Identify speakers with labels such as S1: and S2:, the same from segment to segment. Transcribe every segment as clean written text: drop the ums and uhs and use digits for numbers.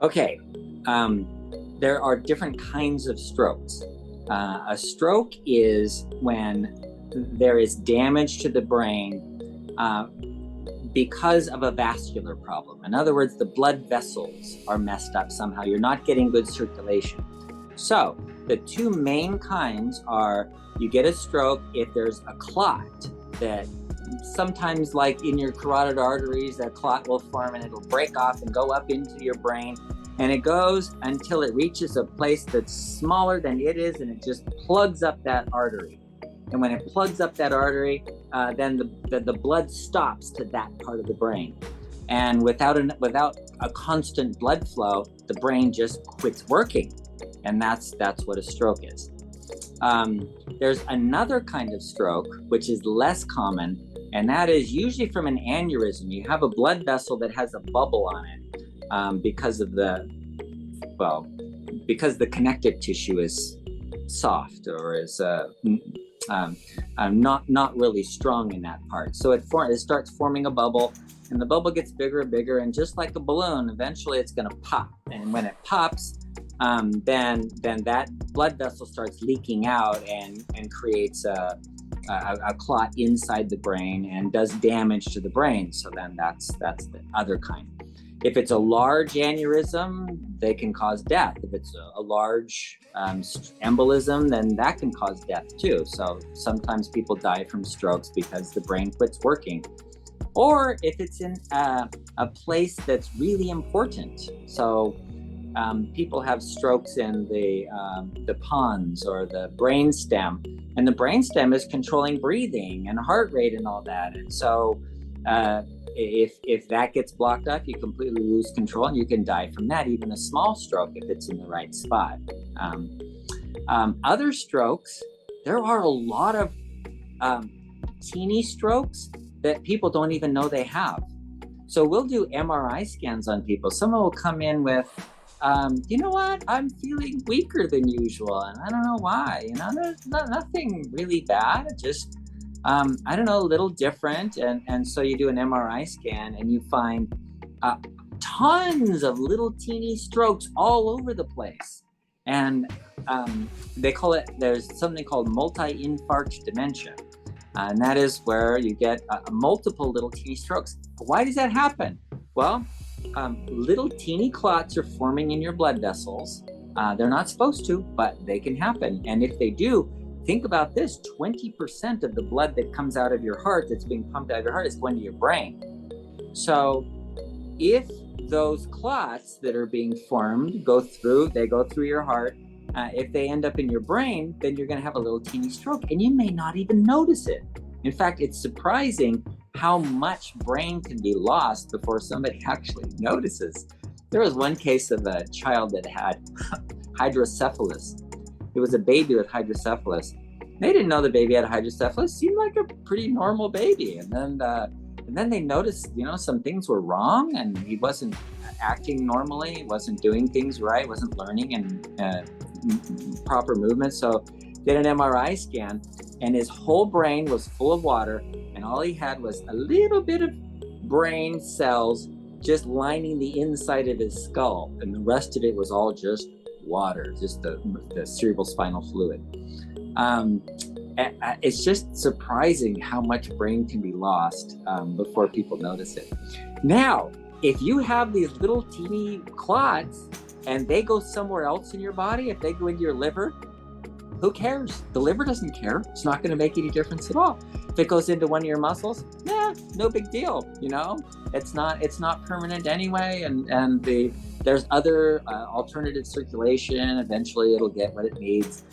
S1: Okay, there are different kinds of strokes. A stroke is when there is damage to the brain because of a vascular problem. In other words, the blood vessels are messed up somehow. You're not getting good circulation. So, the two main kinds are you get a stroke if there's a clot that sometimes, like in your carotid arteries, that clot will form and it'll break off and go up into your brain. And it goes until it reaches a place that's smaller than it is, and it just plugs up that artery. And when it plugs up that artery, then the blood stops to that part of the brain. And without a constant blood flow, the brain just quits working, and that's what a stroke is. There's another kind of stroke which is less common, and that is usually from an aneurysm. You have a blood vessel that has a bubble on it because the connective tissue is soft or is not really strong in that part. So it starts forming a bubble, and the bubble gets bigger and bigger, and just like a balloon, eventually it's going to pop. And when it pops, then that blood vessel starts leaking out and creates a clot inside the brain and does damage to the brain. So then that's the other kind. If it's a large aneurysm, they can cause death. If it's a large embolism, then that can cause death too. So sometimes people die from strokes because the brain quits working. Or if it's in a place that's really important. So people have strokes in the pons or the brainstem, and the brainstem is controlling breathing and heart rate and all that. And so if that gets blocked up, you completely lose control, and you can die from that, even a small stroke if it's in the right spot. Other strokes, there are a lot of teeny strokes that people don't even know they have. So we'll do MRI scans on people. Someone will come in with, you know what, I'm feeling weaker than usual, and I don't know why. There's nothing really bad, just I don't know, a little different. And so you do an MRI scan and you find tons of little teeny strokes all over the place. And they call it, there's something called multi-infarct dementia. And that is where you get multiple little teeny strokes. Why does that happen? Well, little teeny clots are forming in your blood vessels. They're not supposed to, but they can happen. And if they do, think about this, 20% of the blood that comes out of your heart, that's being pumped out of your heart, is going to your brain. So if those clots that are being formed go through your heart, if they end up in your brain, then you're going to have a little teeny stroke, and you may not even notice it. In fact, it's surprising how much brain can be lost before somebody actually notices. There was one case of a child that had hydrocephalus. It was a baby with hydrocephalus. They didn't know the baby had hydrocephalus. Seemed like a pretty normal baby. And then they noticed, some things were wrong, and he wasn't acting normally, wasn't doing things right, wasn't learning and proper movement. So did an MRI scan, and his whole brain was full of water, and all he had was a little bit of brain cells just lining the inside of his skull, and the rest of it was all just water, just the cerebral spinal fluid. It's just surprising how much brain can be lost before people notice it. Now, if you have these little teeny clots and they go somewhere else in your body, if they go into your liver, who cares? The liver doesn't care. It's not going to make any difference at all. If it goes into one of your muscles, no big deal. It's not permanent anyway, and there's other alternative circulation. Eventually it'll get what it needs.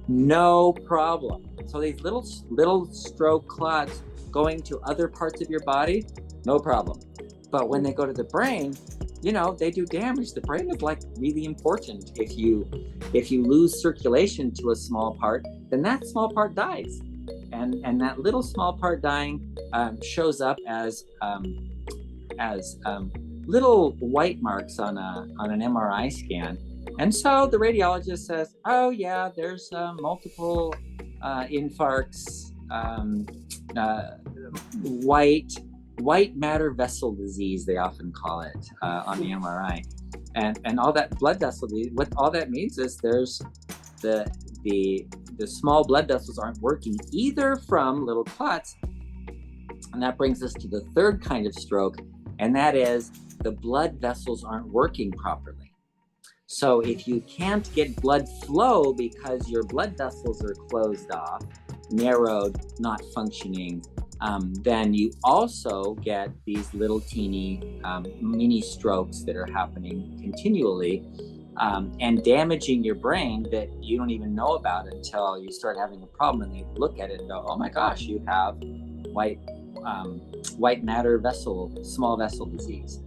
S1: No problem. So these little stroke clots going to other parts of your body, no problem. But when they go to the brain, they do damage. The brain is really important. If you lose circulation to a small part, then that small part dies. And that little small part dying shows up as little white marks on an MRI scan. And so the radiologist says, oh yeah, there's multiple infarcts, white matter vessel disease, they often call it on the MRI. and all that blood vessel, what all that means is there's the small blood vessels aren't working either from little clots. And that brings us to the third kind of stroke, and that is the blood vessels aren't working properly. So if you can't get blood flow because your blood vessels are closed off, narrowed, not functioning, then you also get these little teeny mini strokes that are happening continually and damaging your brain that you don't even know about until you start having a problem and they look at it and go, oh my gosh, you have white matter small vessel disease.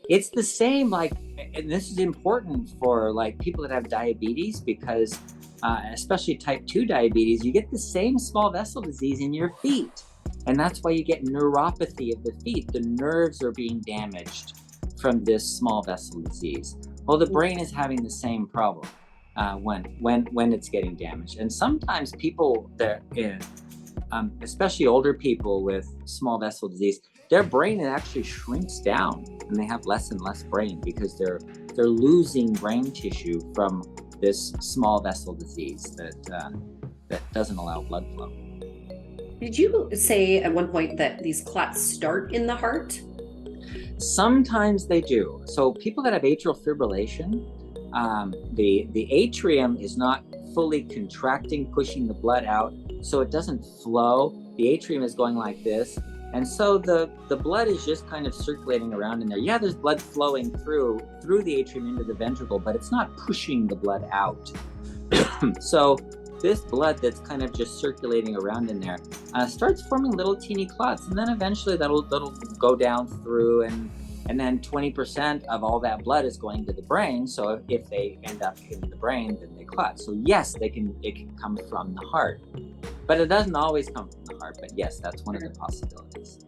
S1: It's the same, like, and this is important for like people that have diabetes, because especially type 2 diabetes, you get the same small vessel disease in your feet. And that's why you get neuropathy of the feet. The nerves are being damaged from this small vessel disease. Well, the brain is having the same problem when it's getting damaged. And sometimes people that, especially older people with small vessel disease, their brain actually shrinks down and they have less and less brain because they're losing brain tissue from this small vessel disease that doesn't allow blood flow.
S2: Did you say at one point that these clots start in the heart?
S1: Sometimes they do. So people that have atrial fibrillation, the atrium is not fully contracting, pushing the blood out, so it doesn't flow. The atrium is going like this. And so the blood is just kind of circulating around in there. Yeah, there's blood flowing through the atrium into the ventricle, but it's not pushing the blood out. So this blood that's kind of just circulating around in there starts forming little teeny clots, and then eventually that'll go down through, and then 20% of all that blood is going to the brain. So if they end up in the brain, then they clot. So yes, it can come from the heart, but it doesn't always come from the heart. But yes, that's one of the possibilities.